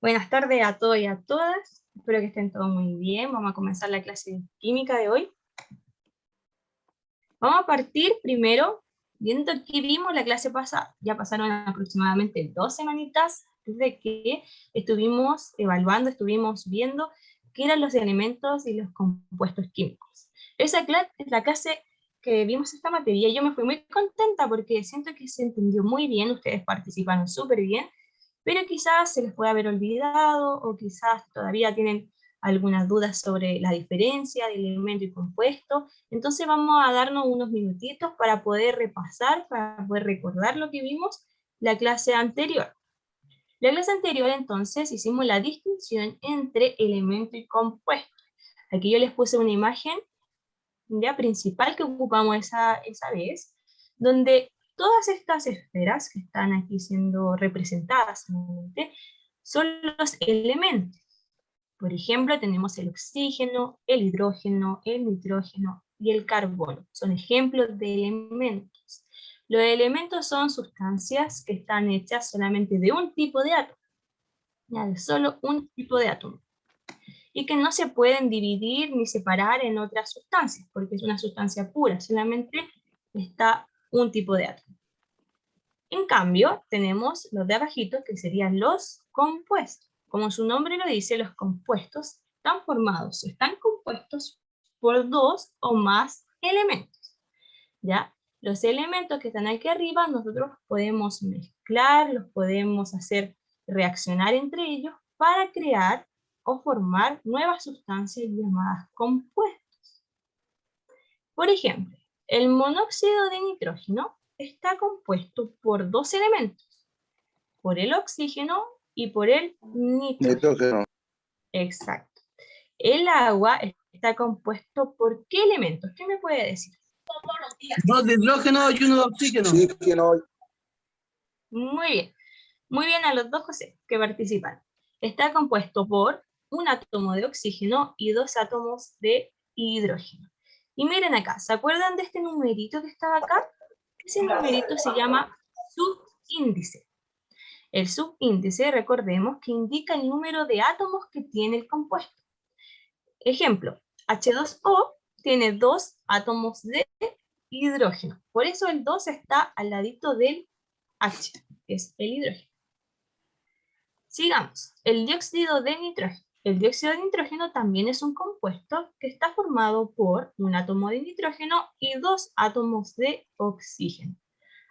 Buenas tardes a todos y a todas. Espero que estén todos muy bien. Vamos a comenzar la clase de química de hoy. Vamos a partir primero viendo qué vimos la clase pasada. Ya pasaron aproximadamente 2 semanitas desde que estuvimos evaluando, estuvimos viendo qué eran los elementos y los compuestos químicos. Esa es la clase que vimos esta materia y yo me fui muy contenta porque siento que se entendió muy bien, ustedes participaron súper bien, pero quizás se les puede haber olvidado o quizás todavía tienen algunas dudas sobre la diferencia de elemento y compuesto. Entonces vamos a darnos unos minutitos para poder repasar, para poder recordar lo que vimos la clase anterior. La clase anterior entonces hicimos la distinción entre elemento y compuesto. Aquí yo les puse una imagen ya principal que ocupamos esa vez, donde todas estas esferas que están aquí siendo representadas son los elementos. Por ejemplo, tenemos el oxígeno, el hidrógeno, el nitrógeno y el carbono. Son ejemplos de elementos. Los elementos son sustancias que están hechas solamente de un tipo de átomo, ya de solo un tipo de átomo, y que no se pueden dividir ni separar en otras sustancias, porque es una sustancia pura, solamente está un tipo de átomo. En cambio, tenemos los de abajito, que serían los compuestos. Como su nombre lo dice, los compuestos están formados, están compuestos por 2 o más elementos. ¿Ya? Los elementos que están aquí arriba, nosotros podemos mezclar, los podemos hacer reaccionar entre ellos para crear o formar nuevas sustancias llamadas compuestos. Por ejemplo, el monóxido de nitrógeno está compuesto por 2 elementos, por el oxígeno y por el nitrógeno. Exacto. El agua está compuesto por ¿qué elementos? ¿Qué me puede decir? 2 de hidrógeno y 1 de oxígeno. Muy bien a los dos José que participan. Está compuesto por un átomo de oxígeno y 2 átomos de hidrógeno. Y miren acá, ¿se acuerdan de este numerito que estaba acá? Ese numerito se llama subíndice. El subíndice, recordemos, que indica el número de átomos que tiene el compuesto. Ejemplo, H2O tiene 2 átomos de hidrógeno. Por eso el 2 está al ladito del H, que es el hidrógeno. Sigamos, el dióxido de nitrógeno. El dióxido de nitrógeno también es un compuesto que está formado por un átomo de nitrógeno y 2 átomos de oxígeno.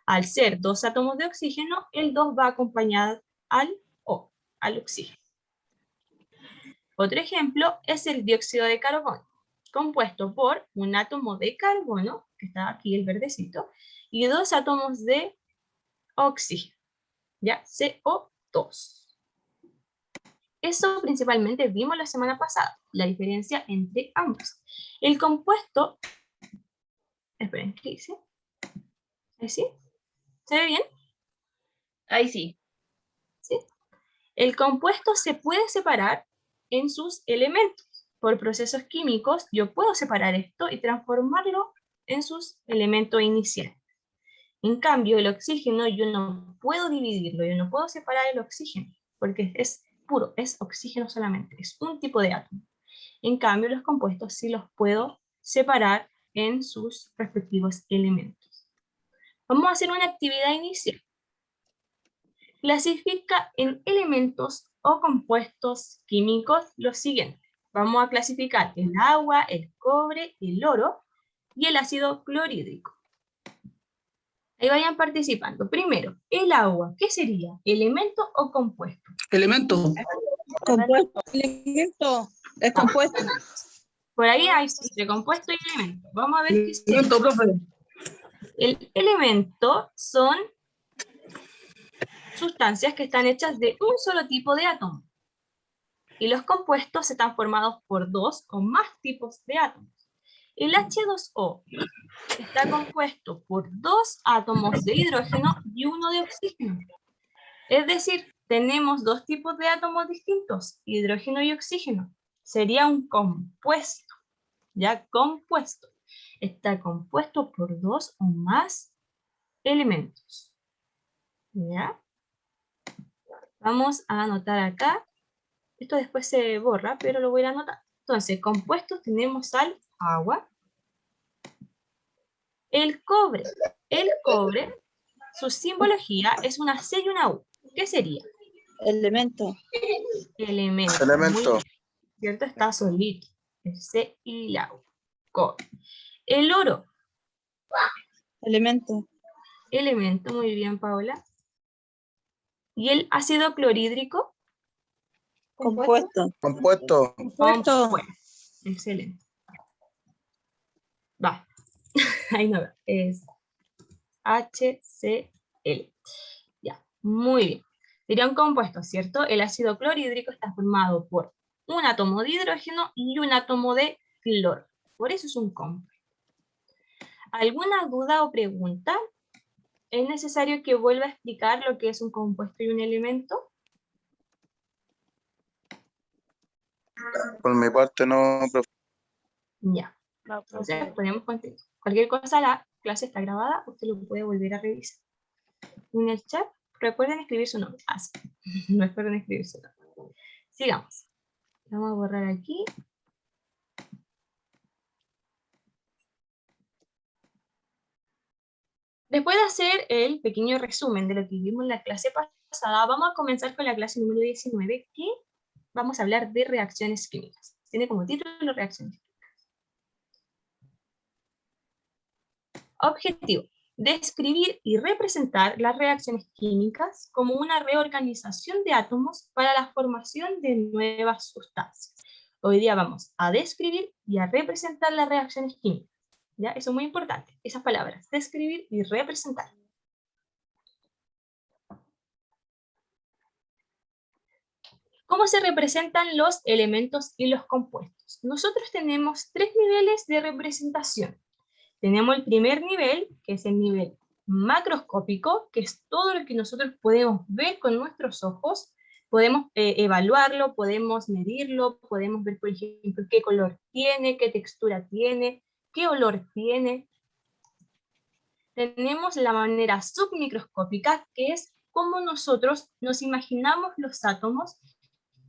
Al ser 2 átomos de oxígeno, el 2 va acompañado al O, al oxígeno. Otro ejemplo es el dióxido de carbono, compuesto por un átomo de carbono, que está aquí el verdecito, y 2 átomos de oxígeno, ¿ya? CO2. Eso principalmente vimos la semana pasada, la diferencia entre ambos. El compuesto, esperen, ¿qué dice? ¿Ahí sí? ¿Se ve bien? Ahí sí. ¿Sí? El compuesto se puede separar en sus elementos. Por procesos químicos, yo puedo separar esto y transformarlo en sus elementos iniciales. En cambio, el oxígeno yo no puedo dividirlo, yo no puedo separar el oxígeno, porque es puro, es oxígeno solamente, es un tipo de átomo. En cambio, los compuestos sí los puedo separar en sus respectivos elementos. Vamos a hacer una actividad inicial. Clasifica en elementos o compuestos químicos los siguientes. Vamos a clasificar el agua, el cobre, el oro y el ácido clorhídrico. Ahí vayan participando. Primero, el agua, ¿qué sería? ¿Elemento o compuesto? Elemento. Compuesto. Elemento. Es compuesto. Por ahí hay entre compuesto y elemento. Vamos a ver qué sería. Elemento, profe. El elemento son sustancias que están hechas de un solo tipo de átomo. Y los compuestos están formados por 2 o más tipos de átomos. El H2O está compuesto por 2 átomos de hidrógeno y 1 de oxígeno. Es decir, tenemos 2 tipos de átomos distintos, hidrógeno y oxígeno. Sería un compuesto, ¿ya? Compuesto. Está compuesto por 2 o más elementos. ¿Ya? Vamos a anotar acá Esto después se borra, pero lo voy a anotar. Entonces, compuestos tenemos sal, agua. El cobre. El cobre, su simbología es una C y una U. ¿Qué sería? Elemento. Elemento. Elemento. Muy bien, ¿cierto? Está solito. El C y la U. Cobre. El oro. Elemento. Elemento, muy bien, Paola. ¿Y el ácido clorhídrico? Compuesto. Compuesto. Compuesto. Bueno, excelente. Va. Ahí no va. Es HCl. Ya, muy bien. Sería un compuesto, ¿cierto? El ácido clorhídrico está formado por un átomo de hidrógeno y un átomo de cloro. Por eso es un compuesto. ¿Alguna duda o pregunta? ¿Es necesario que vuelva a explicar lo que es un compuesto y un elemento? Por mi parte no, profe. Ya. Entonces podemos continuar. Cualquier cosa, la clase está grabada, usted lo puede volver a revisar. En el chat, recuerden escribir su nombre. Ah, sí. Recuerden escribir su nombre. Sigamos. Vamos a borrar aquí. Después de hacer el pequeño resumen de lo que vimos en la clase pasada, vamos a comenzar con la clase número 19, que vamos a hablar de reacciones químicas. Tiene como título reacciones químicas. Objetivo: describir y representar las reacciones químicas como una reorganización de átomos para la formación de nuevas sustancias. Hoy día vamos a describir y a representar las reacciones químicas. ¿Ya? Eso es muy importante, esas palabras, describir y representar. ¿Cómo se representan los elementos y los compuestos? Nosotros tenemos 3 niveles de representación. Tenemos el primer nivel, que es el nivel macroscópico, que es todo lo que nosotros podemos ver con nuestros ojos, podemos evaluarlo, podemos medirlo, podemos ver, por ejemplo, qué color tiene, qué textura tiene, qué olor tiene. Tenemos la manera submicroscópica, que es cómo nosotros nos imaginamos los átomos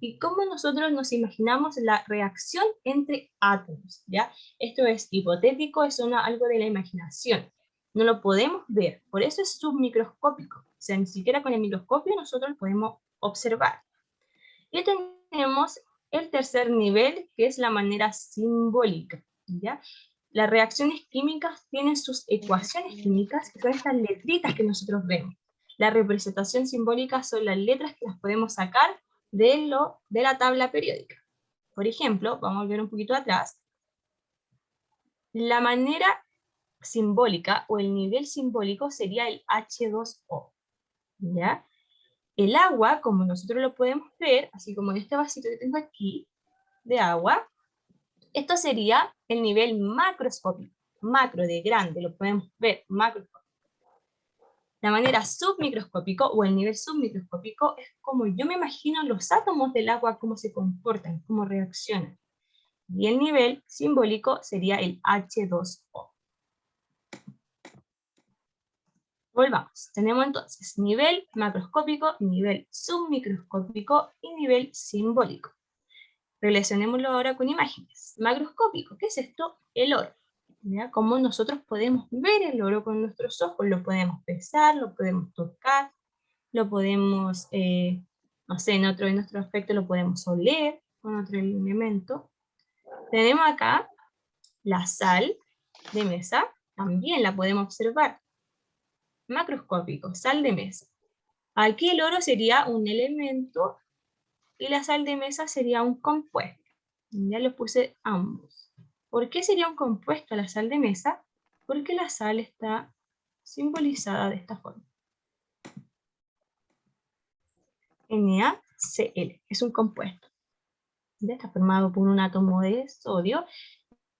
y cómo nosotros nos imaginamos la reacción entre átomos, ¿ya? Esto es hipotético, es algo de la imaginación. No lo podemos ver, por eso es submicroscópico. O sea, ni siquiera con el microscopio nosotros lo podemos observar. Y tenemos el tercer nivel, que es la manera simbólica, ¿ya? Las reacciones químicas tienen sus ecuaciones químicas, que son estas letritas que nosotros vemos. La representación simbólica son las letras que las podemos sacar de la tabla periódica. Por ejemplo, vamos a volver un poquito atrás. La manera simbólica o el nivel simbólico sería el H2O, ¿ya? El agua, como nosotros lo podemos ver, así como en este vasito que tengo aquí, de agua, esto sería el nivel macroscópico, macro de grande, lo podemos ver, macroscópico. La manera submicroscópico o el nivel submicroscópico es como yo me imagino los átomos del agua, cómo se comportan, cómo reaccionan. Y el nivel simbólico sería el H2O. Volvamos. Tenemos entonces nivel macroscópico, nivel submicroscópico y nivel simbólico. Relacionémoslo ahora con imágenes. Macroscópico, ¿qué es esto? El oro. ¿Ya? Cómo nosotros podemos ver el oro con nuestros ojos, lo podemos pesar, lo podemos tocar, lo podemos, no sé, en nuestro aspecto lo podemos oler con otro elemento. Tenemos acá la sal de mesa, también la podemos observar. Macroscópico, sal de mesa. Aquí el oro sería un elemento y la sal de mesa sería un compuesto. Ya lo puse ambos. ¿Por qué sería un compuesto la sal de mesa? Porque la sal está simbolizada de esta forma. NaCl, es un compuesto. ¿Ya? Está formado por un átomo de sodio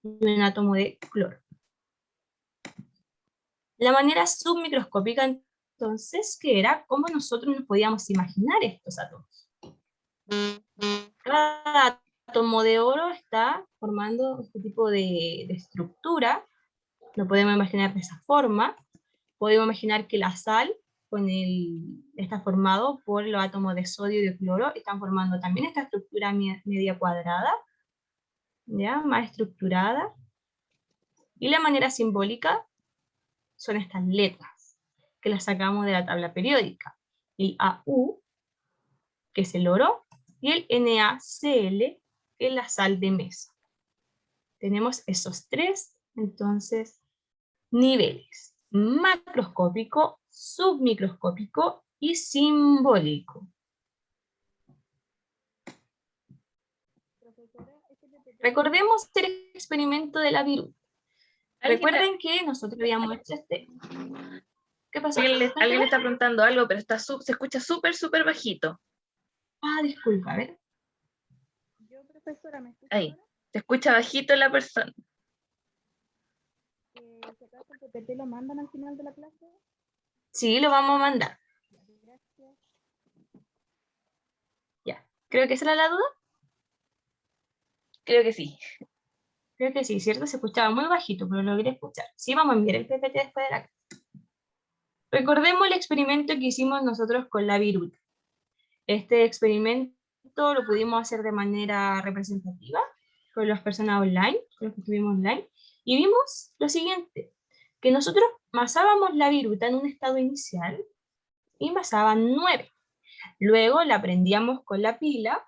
y un átomo de cloro. La manera submicroscópica, entonces, que era cómo nosotros nos podíamos imaginar estos átomos. Cada átomo de oro está formando este tipo de estructura. Lo podemos imaginar de esa forma. Podemos imaginar que la sal está formado por los átomos de sodio y de cloro, están formando también esta estructura media cuadrada, ¿ya? Más estructurada. Y la manera simbólica son estas letras, que las sacamos de la tabla periódica. El AU, que es el oro, y el NaCl, que es la sal de mesa. Tenemos esos tres, entonces, niveles: macroscópico, submicroscópico y simbólico. Recordemos el experimento de la viruta. Recuerden que nosotros habíamos hecho este. ¿Qué pasó? Alguien le está preguntando algo, pero se escucha súper bajito. Ah, disculpa, a ver. Yo, profesora, ¿me escucha Ahí, ahora? se escucha bajito la persona. Si acaso el PPT lo mandan al final de la clase. Sí, lo vamos a mandar. Gracias. Ya. Creo que esa era la duda. Creo que sí. Creo que sí, ¿cierto? Se escuchaba muy bajito, pero lo logré escuchar. Sí, vamos a enviar el PPT después de la clase. Recordemos el experimento que hicimos nosotros con la viruta. Este experimento lo pudimos hacer de manera representativa con las personas online, con los que estuvimos online, y vimos lo siguiente, que nosotros masábamos la viruta en un estado inicial y masaban 9. Luego la prendíamos con la pila,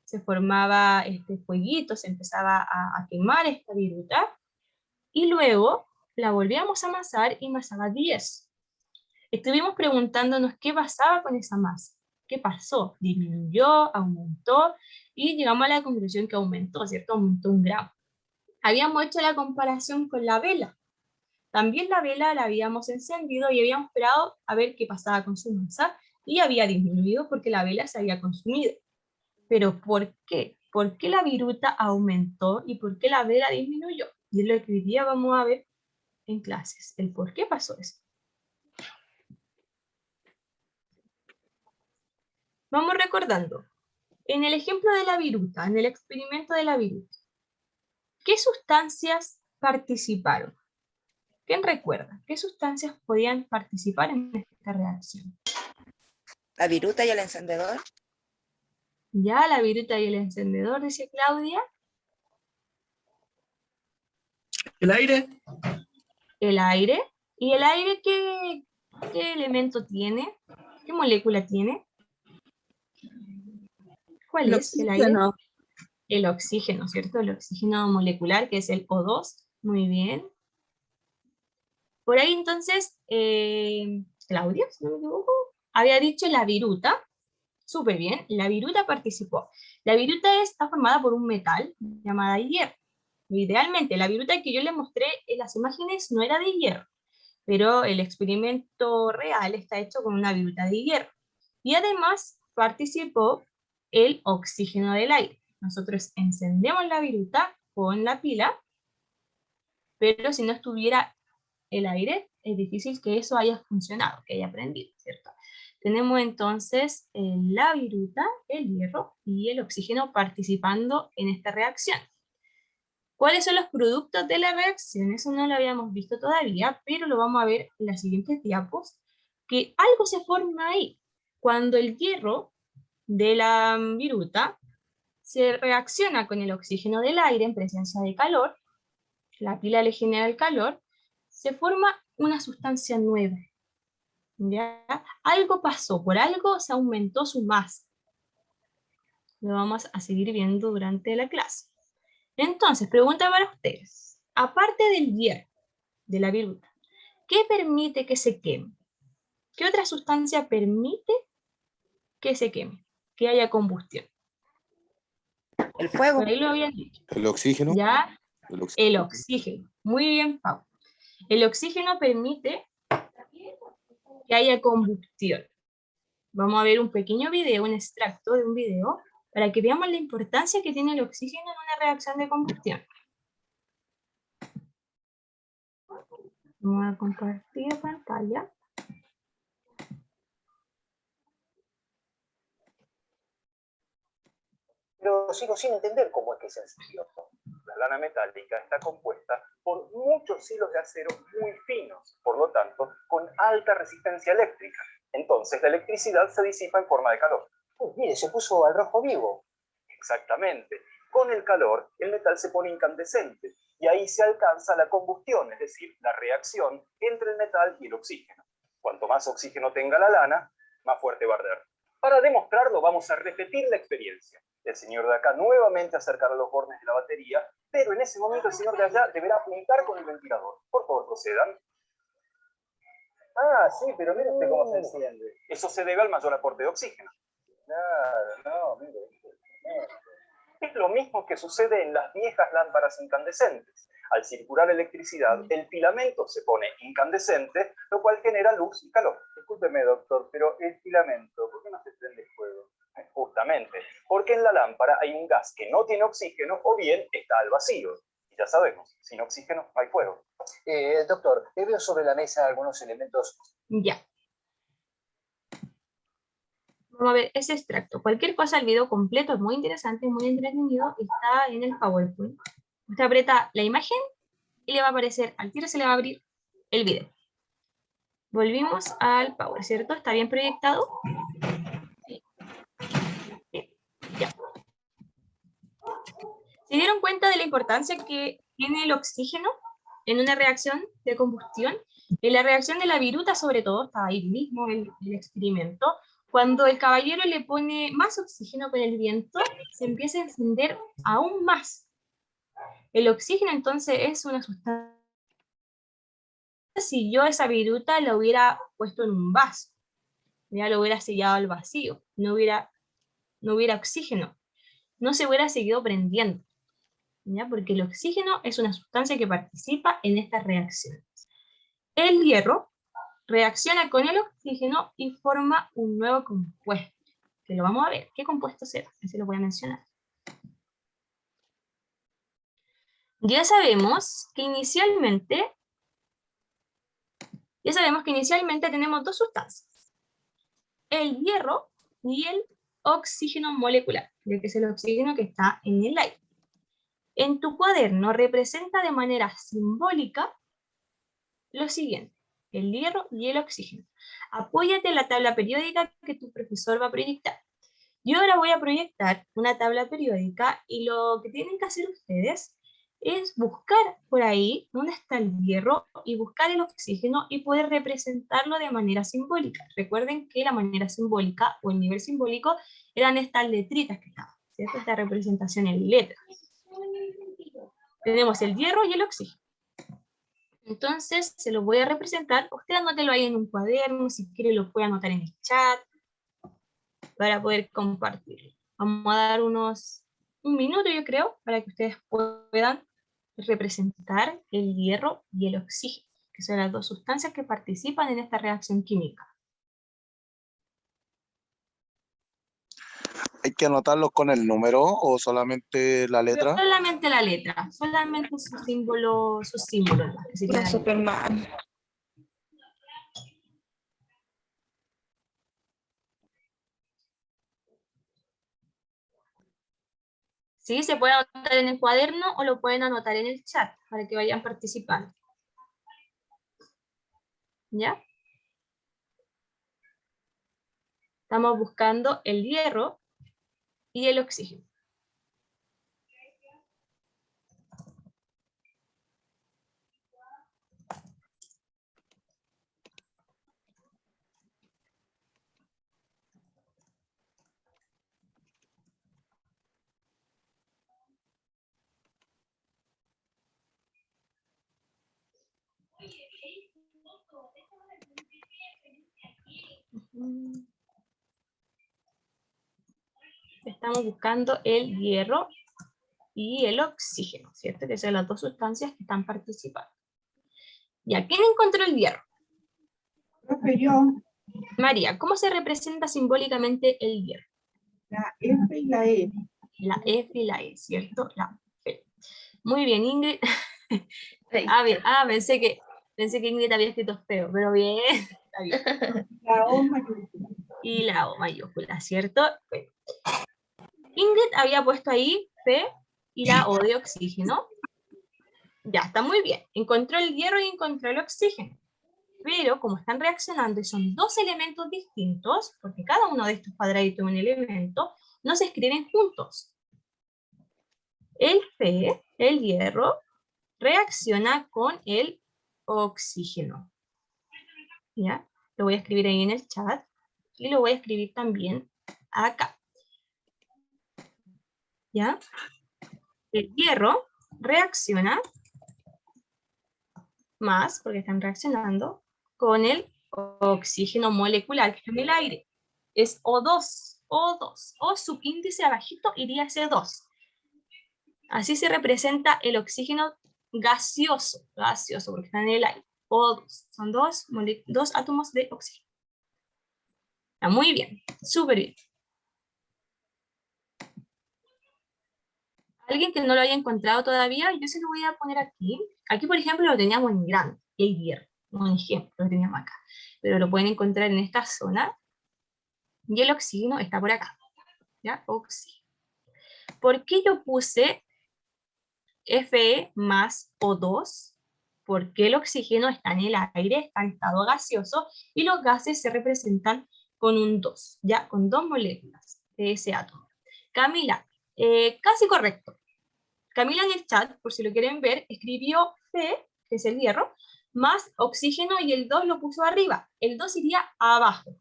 se formaba este fueguito, se empezaba a quemar esta viruta, y luego la volvíamos a amasar y masaba 10. Estuvimos preguntándonos qué pasaba con esa masa. ¿Qué pasó? ¿Disminuyó? ¿Aumentó? Y llegamos a la conclusión que aumentó, ¿cierto? Aumentó 1 gramo. Habíamos hecho la comparación con la vela. También la vela la habíamos encendido y habíamos esperado a ver qué pasaba con su masa, y había disminuido porque la vela se había consumido. ¿Pero por qué? ¿Por qué la viruta aumentó y por qué la vela disminuyó? Y es lo que hoy día vamos a ver en clases, el por qué pasó eso. Vamos recordando. En el ejemplo de la viruta, en el experimento de la viruta, ¿qué sustancias participaron? ¿Quién recuerda? ¿Qué sustancias podían participar en esta reacción? La viruta y el encendedor. Ya, la viruta y el encendedor, dice Claudia. ¿El aire? El aire. ¿Y el aire qué elemento tiene? ¿Qué molécula tiene? ¿Cuál El es el aire? oxígeno. El oxígeno, ¿cierto? El oxígeno molecular, que es el O2. Muy bien. Por ahí entonces, Claudia, si no me equivoco, había dicho la viruta. Súper bien, la viruta participó. La viruta está formada por un metal llamado hierro. Idealmente, la viruta que yo les mostré en las imágenes no era de hierro, pero el experimento real está hecho con una viruta de hierro. Y además participó el oxígeno del aire. Nosotros encendemos la viruta con la pila, pero si no estuviera el aire, es difícil que eso haya funcionado, que haya prendido, ¿cierto? Tenemos entonces la viruta, el hierro y el oxígeno participando en esta reacción. ¿Cuáles son los productos de la reacción? Eso no lo habíamos visto todavía, pero lo vamos a ver en las siguientes diapos, que algo se forma ahí. Cuando el hierro de la viruta se reacciona con el oxígeno del aire en presencia de calor, la pila le genera el calor, se forma una sustancia nueva. ¿Ya? Algo pasó, por algo se aumentó su masa. Lo vamos a seguir viendo durante la clase. Entonces, pregunta para ustedes. Aparte del hierro, de la viruta, ¿qué permite que se queme? ¿Qué otra sustancia permite que se queme? Que haya combustión. El fuego. Por ahí lo habían dicho. El oxígeno. ¿Ya? El oxígeno. El oxígeno. Muy bien, Pau. El oxígeno permite que haya combustión. Vamos a ver un pequeño video, un extracto de un video, para que veamos la importancia que tiene el oxígeno en una reacción de combustión. Vamos a compartir pantalla. Pero pero sigo sin entender cómo es que es sencillo. La lana metálica está compuesta por muchos hilos de acero muy finos, por lo tanto, con alta resistencia eléctrica. Entonces, la electricidad se disipa en forma de calor. Mire, se puso al rojo vivo. Exactamente. Con el calor, el metal se pone incandescente y ahí se alcanza la combustión, es decir, la reacción entre el metal y el oxígeno. Cuanto más oxígeno tenga la lana, más fuerte va a arder. Para demostrarlo, vamos a repetir la experiencia. El señor de acá nuevamente acercará los bornes de la batería, pero en ese momento el señor de allá deberá apuntar con el ventilador. Por favor, procedan. Ah, sí, pero mire usted cómo se enciende. Eso se debe al mayor aporte de oxígeno. Claro, no, mire. Es lo mismo que sucede en las viejas lámparas incandescentes. Al circular electricidad, el filamento se pone incandescente, lo cual genera luz y calor. Discúlpeme, doctor, pero el filamento, ¿por qué no se prende fuego? Justamente, porque en la lámpara hay un gas que no tiene oxígeno o bien está al vacío. Y ya sabemos, sin oxígeno no hay fuego. Doctor, veo sobre la mesa algunos elementos. Ya. Vamos a ver ese extracto. Cualquier cosa, el video completo es muy interesante, muy entretenido, está en el PowerPoint. Usted aprieta la imagen y le va a aparecer, al tiro se le va a abrir el video. Volvimos al Power, ¿cierto? ¿Está bien proyectado? Sí. Bien. Ya. ¿Se dieron cuenta de la importancia que tiene el oxígeno en una reacción de combustión? En la reacción de la viruta, sobre todo, estaba ahí mismo en el experimento. Cuando el caballero le pone más oxígeno con el viento, se empieza a encender aún más. El oxígeno entonces es una sustancia. Si yo esa viruta la hubiera puesto en un vaso, ya lo hubiera sellado al vacío, no hubiera oxígeno, no se hubiera seguido prendiendo, ¿ya? Porque el oxígeno es una sustancia que participa en estas reacciones. El hierro reacciona con el oxígeno y forma un nuevo compuesto, que lo vamos a ver. ¿Qué compuesto será? Ese lo voy a mencionar. Ya sabemos que inicialmente tenemos dos sustancias, el hierro y el oxígeno molecular, ya que es el oxígeno que está en el aire. En tu cuaderno representa de manera simbólica lo siguiente: el hierro y el oxígeno. Apóyate en la tabla periódica que tu profesor va a proyectar. Yo ahora voy a proyectar una tabla periódica y lo que tienen que hacer ustedes es buscar por ahí dónde está el hierro y buscar el oxígeno y poder representarlo de manera simbólica. Recuerden que la manera simbólica o el nivel simbólico eran estas letritas que estaban, ¿cierto? Esta representación en letras. Tenemos el hierro y el oxígeno. Entonces, se lo voy a representar. Usted anótelo ahí en un cuaderno, si quiere lo puede anotar en el chat, para poder compartirlo. Vamos a dar un minuto, yo creo, para que ustedes puedan representar el hierro y el oxígeno, que son las dos sustancias que participan en esta reacción química. ¿Hay que anotarlos con el número o solamente la letra? Solamente la letra, solamente sus símbolos. La Superman. Sí, se puede anotar en el cuaderno o lo pueden anotar en el chat para que vayan participando. ¿Ya? Estamos buscando el hierro y el oxígeno. Estamos buscando el hierro y el oxígeno, ¿cierto? Que son las dos sustancias que están participando. ¿Ya? ¿Quién encontró el hierro? Profe, yo. María, ¿cómo se representa simbólicamente el hierro? La F y la E. La F y la E, ¿cierto? La F. Muy bien, Ingrid. Ahí. Pensé que Ingrid había escrito feo, pero bien, está bien. La O mayúscula. Y la O mayúscula, ¿cierto? Bueno. Ingrid había puesto ahí Fe y la O de oxígeno. Ya, está muy bien. Encontró el hierro y encontró el oxígeno. Pero como están reaccionando y son dos elementos distintos, porque cada uno de estos cuadraditos es un elemento, no se escriben juntos. El Fe, el hierro, reacciona con el oxígeno. ¿Ya? Lo voy a escribir ahí en el chat y lo voy a escribir también acá. ¿Ya? El hierro reacciona más, porque están reaccionando, con el oxígeno molecular que está en el aire. Es O2, O2, O subíndice abajito iría a ese 2. Así se representa el oxígeno gaseoso, gaseoso porque está en el aire. O2, son dos átomos de oxígeno. Está muy bien, súper bien. Alguien que no lo haya encontrado todavía, yo se lo voy a poner aquí. Aquí, por ejemplo, lo teníamos en grande, y hay hierro. Un ejemplo, lo teníamos acá. Pero lo pueden encontrar en esta zona. Y el oxígeno está por acá. ¿Ya? Oxígeno. ¿Por qué yo puse Fe más O2? Porque el oxígeno está en el aire, está en estado gaseoso, y los gases se representan con un 2, ¿ya? Con dos moléculas de ese átomo. Camila, casi correcto. Camila en el chat, por si lo quieren ver, escribió Fe, que es el hierro, más oxígeno y el 2 lo puso arriba. El 2 iría abajo,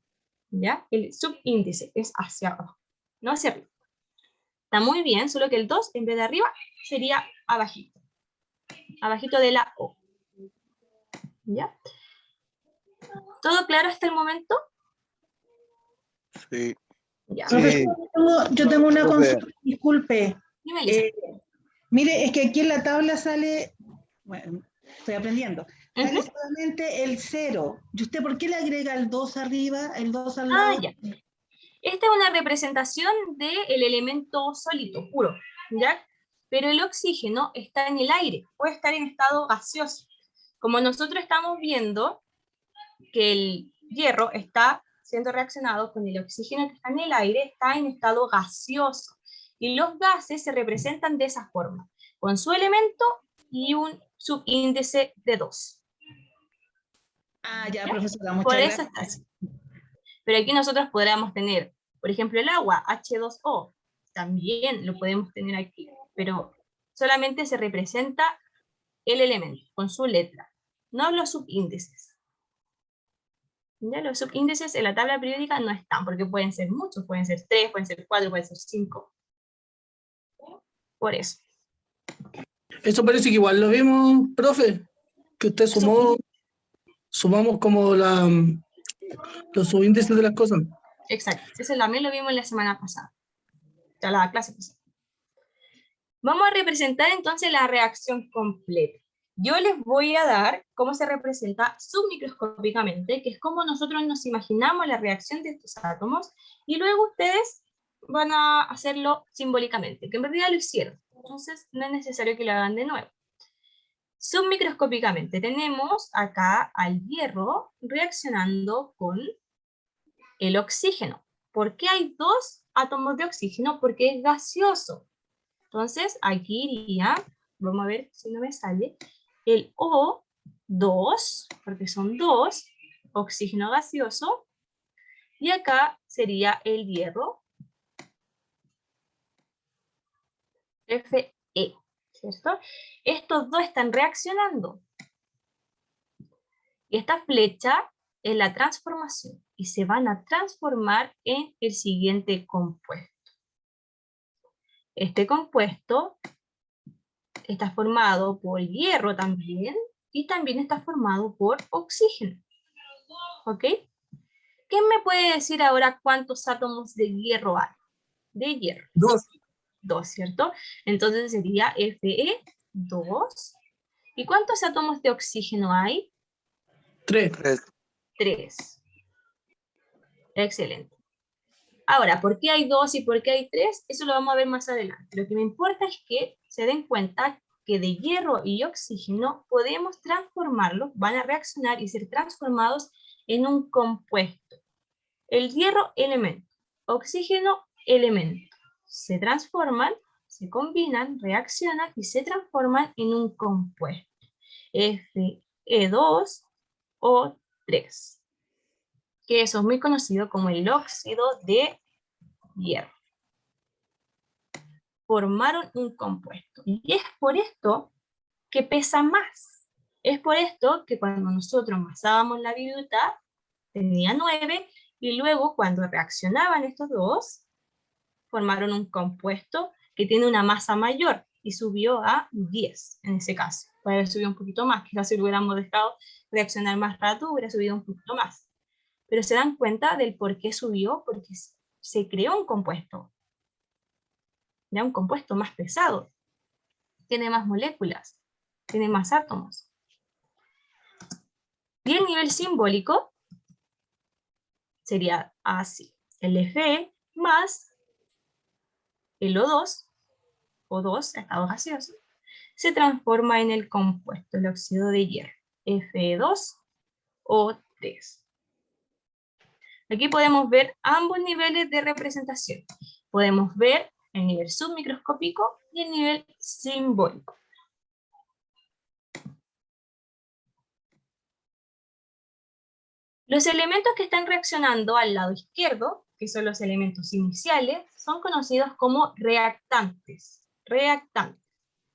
¿ya? El subíndice es hacia abajo, no hacia arriba. Está muy bien, solo que el 2 en vez de arriba sería abajito. Abajito de la O. ¿Ya? ¿Todo claro hasta el momento? Sí. Ya. Sí. Yo tengo una Profe. consulta, disculpe. Dime, Elisa. Mire, es que aquí en la tabla sale, bueno, estoy aprendiendo, sale Ujú. solamente el 0. ¿Y usted por qué le agrega el 2 arriba, el 2 al lado? Ya. Esta es una representación del elemento sólido, puro, ¿ya? Pero el oxígeno está en el aire, puede estar en estado gaseoso. Como nosotros estamos viendo que el hierro está siendo reaccionado con el oxígeno que está en el aire, está en estado gaseoso. Y los gases se representan de esa forma, con su elemento y un subíndice de 2. Ah, ya, ¿Ya? profesora, Por muchas eso gracias. está así. Pero aquí nosotros podríamos tener, por ejemplo, el agua, H2O, también lo podemos tener aquí, pero solamente se representa el elemento, con su letra, no los subíndices. ¿Ya? Los subíndices en la tabla periódica no están, porque pueden ser muchos, pueden ser 3, pueden ser 4, pueden ser 5. Por eso. Eso parece que igual lo vimos, profe, que usted sumamos como los subíndices de las cosas. Exacto, ese también lo vimos la semana pasada, ya la clase pasada. Vamos a representar entonces la reacción completa. Yo les voy a dar cómo se representa submicroscópicamente, que es como nosotros nos imaginamos la reacción de estos átomos, y luego ustedes van a hacerlo simbólicamente, que en realidad lo hicieron, entonces no es necesario que lo hagan de nuevo. Submicroscópicamente tenemos acá al hierro reaccionando con el oxígeno. ¿Por qué hay dos átomos de oxígeno? Porque es gaseoso. Entonces, aquí iría, vamos a ver si no me sale, el O2, porque son dos, oxígeno gaseoso, y acá sería el hierro, Fe, ¿cierto? Estos dos están reaccionando. Y esta flecha es la transformación, y se van a transformar en el siguiente compuesto. Este compuesto está formado por hierro también, y también está formado por oxígeno. ¿Ok? ¿Quién me puede decir ahora cuántos átomos de hierro hay? De hierro. 2. 2, ¿cierto? Entonces sería Fe2. ¿Y cuántos átomos de oxígeno hay? 3. 3. Excelente. Ahora, ¿por qué hay 2 y por qué hay 3? Eso lo vamos a ver más adelante. Lo que me importa es que se den cuenta que de hierro y oxígeno podemos transformarlos, van a reaccionar y ser transformados en un compuesto. El hierro, elemento. Oxígeno, elemento. se transforman, se combinan, reaccionan y se transforman en un compuesto. Fe2O3. Que eso es muy conocido como el óxido de hierro. Formaron un compuesto. Y es por esto que pesa más. Es por esto que cuando nosotros masábamos la viruta, tenía 9, y luego cuando reaccionaban estos dos, formaron un compuesto que tiene una masa mayor, y subió a 10 en ese caso. Puede haber subido un poquito más, quizás si lo hubiéramos dejado reaccionar más rato, hubiera subido un poquito más. Pero se dan cuenta del por qué subió, porque se creó un compuesto. Ya un compuesto más pesado. Tiene más moléculas, tiene más átomos. Y el nivel simbólico sería así. El Fe más el O2, O2, estado gaseoso, se transforma en el compuesto, el óxido de hierro, Fe2O3. Aquí podemos ver ambos niveles de representación. Podemos ver el nivel submicroscópico y el nivel simbólico. Los elementos que están reaccionando al lado izquierdo, que son los elementos iniciales, son conocidos como reactantes. Reactantes,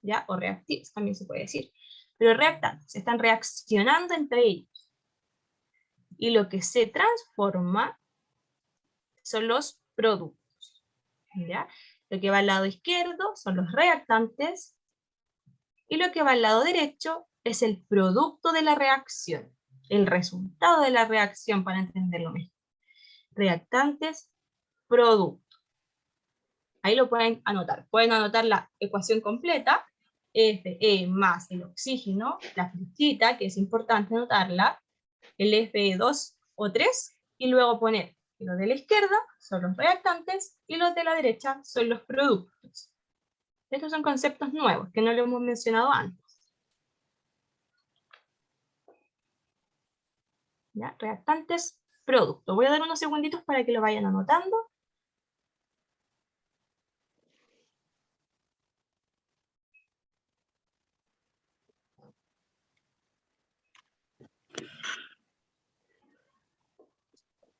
¿ya? O reactivos también se puede decir. Pero reactantes, están reaccionando entre ellos. Y lo que se transforma son los productos, ¿ya? Lo que va al lado izquierdo son los reactantes, y lo que va al lado derecho es el producto de la reacción, el resultado de la reacción, para entenderlo mejor. Reactantes, producto. Ahí lo pueden anotar la ecuación completa, Fe más el oxígeno, la flechita, que es importante anotarla, el Fe2O3, y luego poner que los de la izquierda son los reactantes y los de la derecha son los productos. Estos son conceptos nuevos que no lo hemos mencionado antes. ¿Ya? Reactantes, productos. Voy a dar unos segunditos para que lo vayan anotando.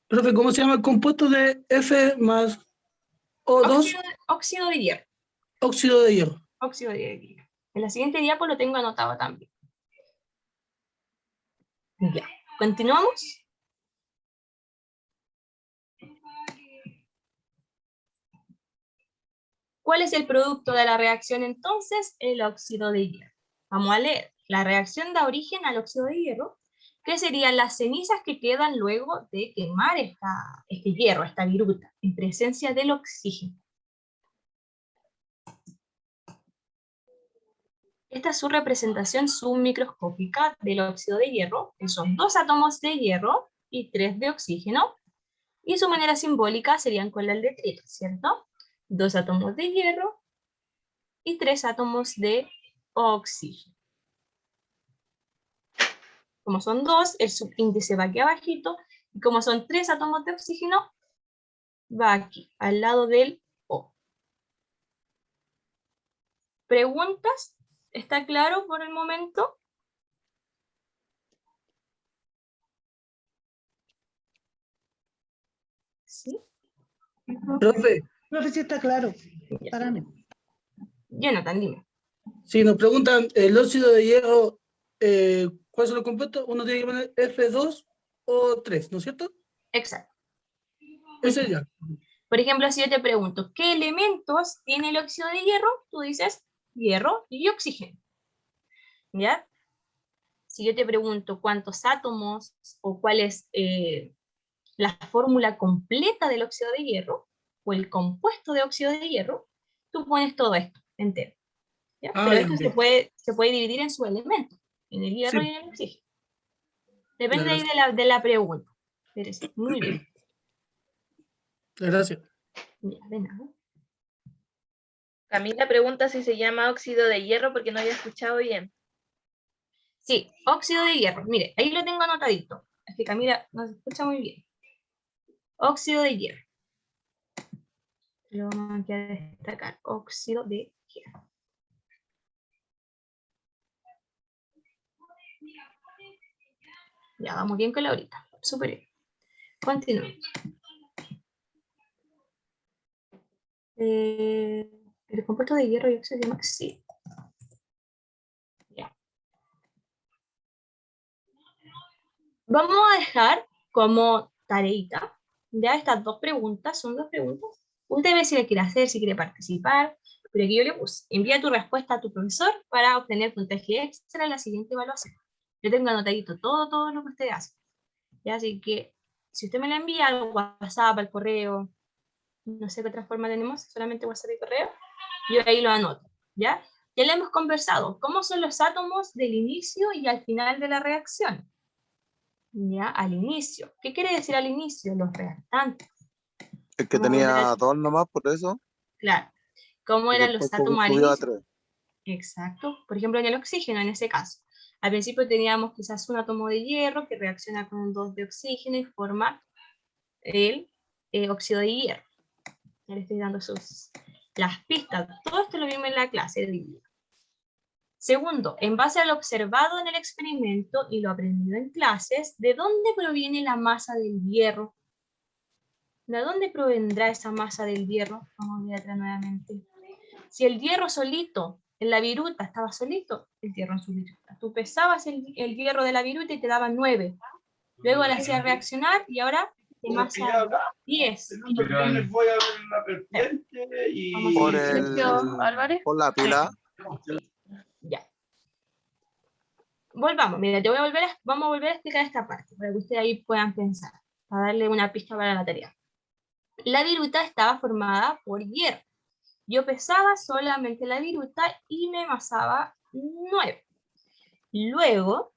Profe, ¿cómo se llama el compuesto de F más O2? Óxido de hierro. Óxido de hierro. Óxido de hierro. En la siguiente diapo lo tengo anotado también. Ya. ¿Continuamos? ¿Cuál es el producto de la reacción entonces? El óxido de hierro. Vamos a leer. La reacción da origen al óxido de hierro, que serían las cenizas que quedan luego de quemar este hierro, esta viruta, en presencia del oxígeno. Esta es su representación submicroscópica del óxido de hierro, que son 2 átomos de hierro y 3 de oxígeno, y su manera simbólica serían con la letrita, ¿cierto? 2 átomos de hierro y 3 átomos de oxígeno. Como son 2, el subíndice va aquí abajito, y como son 3 átomos de oxígeno, va aquí, al lado del O. ¿Preguntas? ¿Está claro por el momento? ¿Sí? Profe. Profe, sí está claro. Para mí. Jonathan, dime. Si nos preguntan el óxido de hierro, ¿cuáles son los compuestos? Uno tiene que poner F2 o 3, ¿no es cierto? Exacto. Ese ya. Por ejemplo, si yo te pregunto, ¿qué elementos tiene el óxido de hierro? Tú dices hierro y oxígeno. ¿Ya? Si yo te pregunto cuántos átomos o cuál es la fórmula completa del óxido de hierro, o el compuesto de óxido de hierro, tú pones todo esto entero. ¿Ya? Pero esto se puede dividir en sus elementos, en el hierro y en el oxígeno. Depende ahí de la pregunta. Muy bien. Gracias. Ya, de nada. Camila pregunta si se llama óxido de hierro porque no había escuchado bien. Sí, óxido de hierro. Mire, ahí lo tengo anotadito. Es que Camila no se escucha muy bien. Óxido de hierro. Lo vamos a destacar, óxido de hierro. Ya, vamos bien con la horita. Súper bien. Continuemos. El compuesto de hierro y óxido de hierro, sí. Ya. Vamos a dejar como tareita, ya estas dos preguntas, son dos preguntas. Usted ve si le quiere hacer, si quiere participar, pero aquí yo le puse, envía tu respuesta a tu profesor para obtener puntaje extra en la siguiente evaluación. Yo tengo anotadito todo lo que usted hace. ¿Ya? Así que, si usted me la envía al WhatsApp, al correo, no sé qué otra forma tenemos, solamente WhatsApp y correo, yo ahí lo anoto, ¿ya? Ya le hemos conversado, ¿cómo son los átomos del inicio y al final de la reacción? Ya, al inicio. ¿Qué quiere decir al inicio? Los reactantes. Es que Vamos a volver tenía a- 2 nomás, por eso. Claro. ¿Cómo Y eran después los átomos al subió a inicio? 3. Exacto. Por ejemplo, en el oxígeno, en ese caso. Al principio teníamos quizás un átomo de hierro que reacciona con un 2 de oxígeno y forma el óxido de hierro. Ya le estoy dando las pistas. Todo esto lo vimos en la clase de día. Segundo, en base a lo observado en el experimento y lo aprendido en clases, ¿de dónde proviene la masa del hierro? ¿De dónde provendrá esa masa del hierro? Vamos a ver atrás nuevamente. Si el hierro solito, en la viruta, estaba solito, el hierro en su viruta. Tú pesabas el hierro de la viruta y te daba 9. Luego le hacías reaccionar y ahora te masa 10. Por Álvarez. la pila. Ya. Volvamos, mira, vamos a volver a explicar esta parte, para que ustedes ahí puedan pensar, para darle una pista para la tarea. La viruta estaba formada por hierro. Yo pesaba solamente la viruta y me masaba 9. Luego,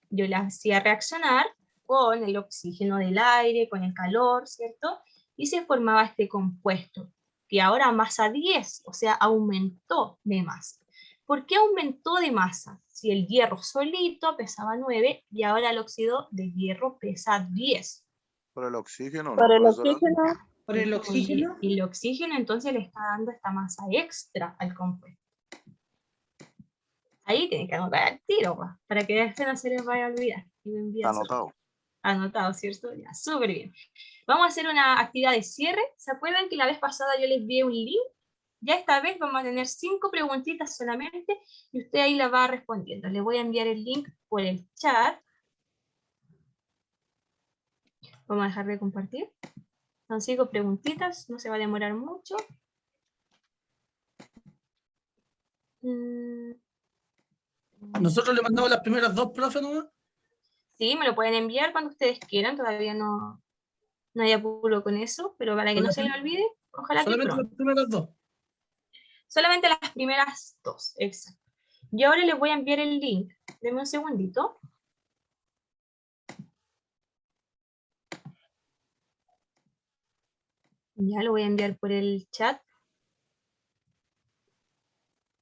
yo la hacía reaccionar con el oxígeno del aire, con el calor, ¿cierto? Y se formaba este compuesto, que ahora masa 10, o sea, aumentó de masa. ¿Por qué aumentó de masa? Si el hierro solito pesaba 9 y ahora el óxido de hierro pesa 10. Por el oxígeno, Por ¿no, el profesora? oxígeno. Por el oxígeno. Y el oxígeno entonces le está dando esta masa extra al compuesto. Ahí tienen que anotar el tiro, pa, para que este no se les vaya a olvidar. Y me envían su- Anotado. Anotado, ¿cierto? Ya, súper bien. Vamos a hacer una actividad de cierre. ¿Se acuerdan que la vez pasada yo les envié un link? Ya esta vez vamos a tener 5 preguntitas solamente y usted ahí la va respondiendo. Le voy a enviar el link por el chat. Vamos a dejar de compartir. Son 5 preguntitas, no se va a demorar mucho. Nosotros le mandamos las primeras 2, profe, nomás. Sí, me lo pueden enviar cuando ustedes quieran, todavía no hay apuro con eso, pero para que no se le olvide, ojalá que Solamente pronto. las primeras 2. Solamente las primeras 2, exacto. Y ahora les voy a enviar el link. Denme un segundito. Ya lo voy a enviar por el chat.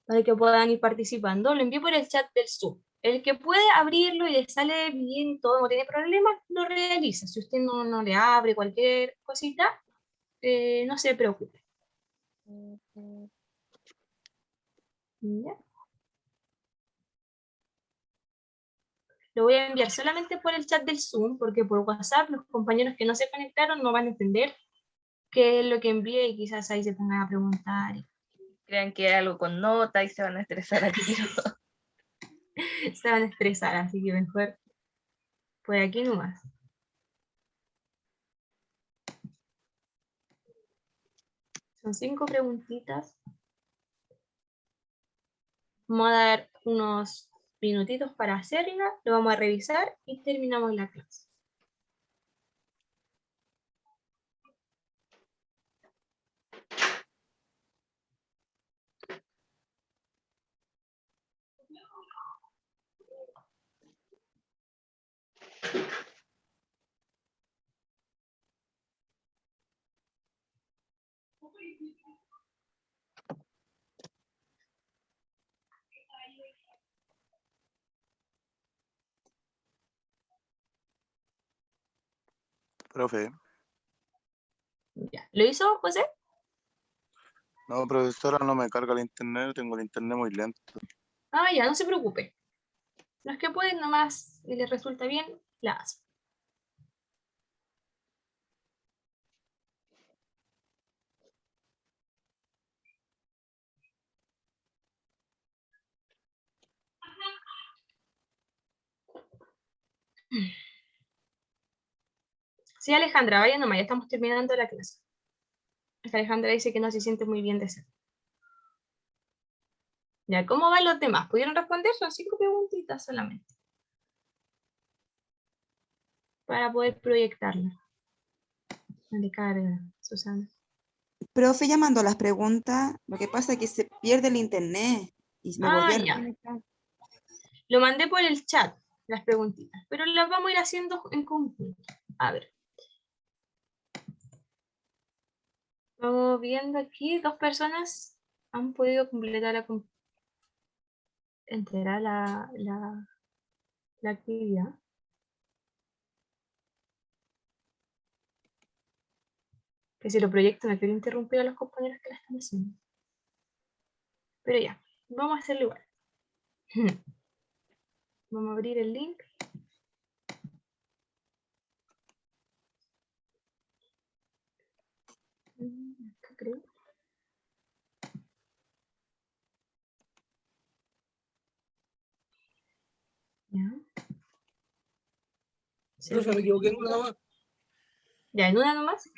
Para que puedan ir participando. Lo envío por el chat del Zoom. El que puede abrirlo y le sale bien todo, no tiene problemas, lo realiza. Si usted no le abre cualquier cosita, no se preocupe. ¿Ya? Lo voy a enviar solamente por el chat del Zoom, porque por WhatsApp los compañeros que no se conectaron no van a entender qué es lo que envié y quizás ahí se pongan a preguntar. Crean que es algo con nota y se van a estresar al tiro. Se van a estresar, así que mejor por aquí nomás. Son 5 preguntitas. Vamos a dar unos minutitos para hacerla, lo vamos a revisar y terminamos la clase. Profe, Ya. ¿Lo hizo, José? No, profesora, no me carga el internet, tengo el internet muy lento. Ah, ya, no se preocupe. Los que pueden nomás y les resulta bien, la hacen. Sí, Alejandra, vaya nomás, ya estamos terminando la clase. Esta Alejandra dice que no se siente muy bien de ser. Ya, ¿cómo van los demás? ¿Pudieron responder? Son 5 preguntitas solamente. Para poder proyectarla. Dale carga, Susana. Profe, ya mandó las preguntas. Lo que pasa es que se pierde el internet y me volví a Ya. reconectar. Lo mandé por el chat, las preguntitas, pero las vamos a ir haciendo en conjunto. A ver. Vamos viendo aquí, 2 personas han podido completar entera la actividad. Que si lo proyecto no quiero interrumpir a los compañeros que la están haciendo. Pero ya, vamos a hacerlo igual. Vamos a abrir el link. Acá creo. Ya. Profe, me equivoqué en una más. Ya, en una nomás.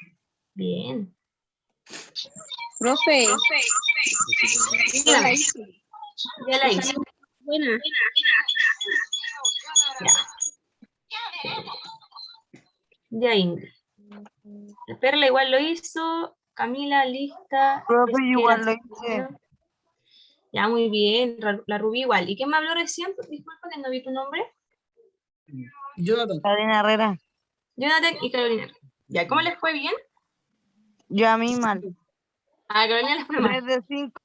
Bien. Profe, Dígame. Ya la hice. buena. Ya, Ingrid. La Perla igual lo hizo. Camila, lista. Profe, Pesquera, igual lo hice. ya, muy bien. La Rubí igual. ¿Y quién me habló recién? Disculpa que no vi tu nombre. Jonathan. Carolina Herrera. Jonathan y Carolina. Ya, ¿cómo les fue bien? Yo a mí mal. A Carolina les fue mal. 3 de 5.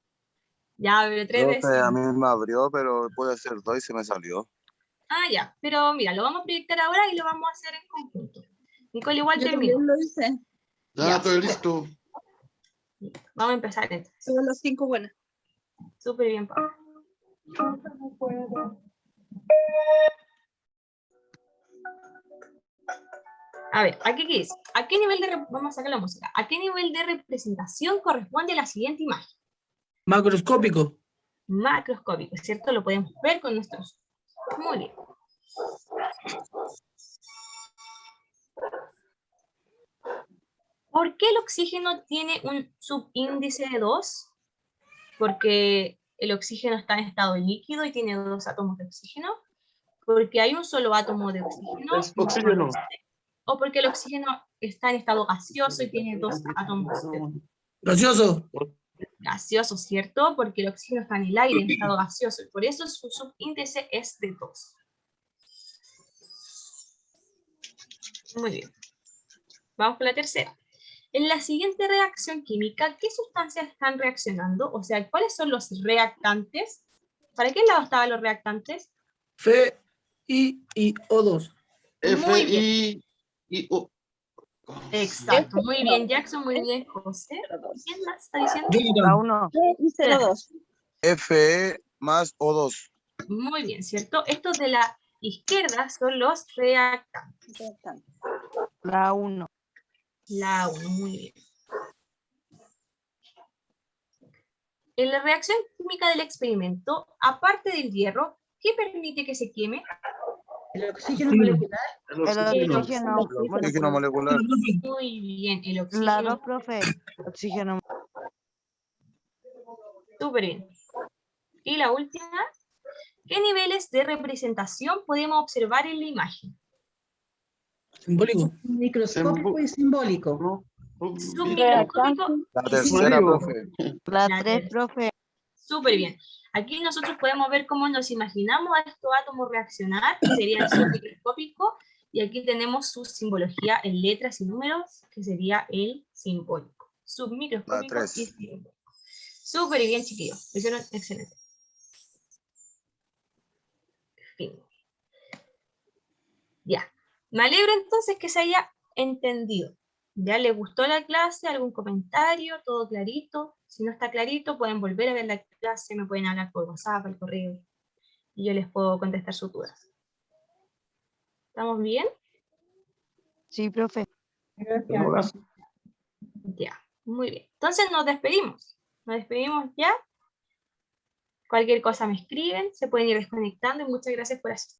Ya, pero 3 de Profe, a 5. mí me abrió, pero puede ser 2 y se me salió. Ah, ya. Pero mira, lo vamos a proyectar ahora y lo vamos a hacer en conjunto. Nicole igual Yo terminó. también lo hice. Ya, estoy listo. Vamos a empezar entonces. Todas las 5 buenas. Súper bien, Pablo. A ver, ¿aquí qué dice? ¿A qué nivel de vamos a sacar la música? ¿A qué nivel de representación corresponde la siguiente imagen? Macroscópico. Macroscópico, ¿cierto? Lo podemos ver con nuestros ojos. Muy bien. ¿Por qué el oxígeno tiene un subíndice de 2? Porque el oxígeno está en estado líquido y tiene 2 átomos de oxígeno. Porque hay un solo átomo de oxígeno. Oxígeno. O porque el oxígeno está en estado gaseoso y tiene 2 átomos de oxígeno. Gaseoso. Gaseoso, ¿cierto? Porque el oxígeno está en el aire en estado gaseoso y por eso su subíndice es de 2. Muy bien. Vamos con la tercera. En la siguiente reacción química, ¿qué sustancias están reaccionando? O sea, ¿cuáles son los reactantes? ¿Para qué lado estaban los reactantes? F, I y O2. Muy bien. F-I-I-O. Exacto. Muy bien, Jackson. Muy bien, José. ¿Quién más está diciendo? Jonathan. 1. Y 02. FE más O2. Muy bien, ¿cierto? Estos de la izquierda son los reactantes. La 1. La 1, muy bien. En la reacción química del experimento, aparte del hierro, ¿qué permite que se queme? El oxígeno molecular. El oxígeno Oxígeno molecular. Muy bien, el La oxígeno. 2, profe. Oxígeno. Súper bien. Y la última, ¿qué niveles de representación podemos observar en la imagen? Simbólico. Microscópico y simbólico. Submicroscópico. La tercera, profe. La La 3, tercera. profe. Súper bien. Aquí nosotros podemos ver cómo nos imaginamos a estos átomos reaccionar, que sería el submicroscópico, y aquí tenemos su simbología en letras y números, que sería el simbólico. Submicroscópico La y 3. simbólico. Súper bien, chiquillos. Lo hicieron excelente. Fin. Ya. Me alegro entonces que se haya entendido. ¿Ya les gustó la clase? ¿Algún comentario? ¿Todo clarito? Si no está clarito, pueden volver a ver la clase, me pueden hablar por WhatsApp, al correo, y yo les puedo contestar sus dudas. ¿Estamos bien? Sí, profe. Gracias. Ya, muy bien. Entonces nos despedimos. Nos despedimos ya. Cualquier cosa me escriben, se pueden ir desconectando y muchas gracias por asistir.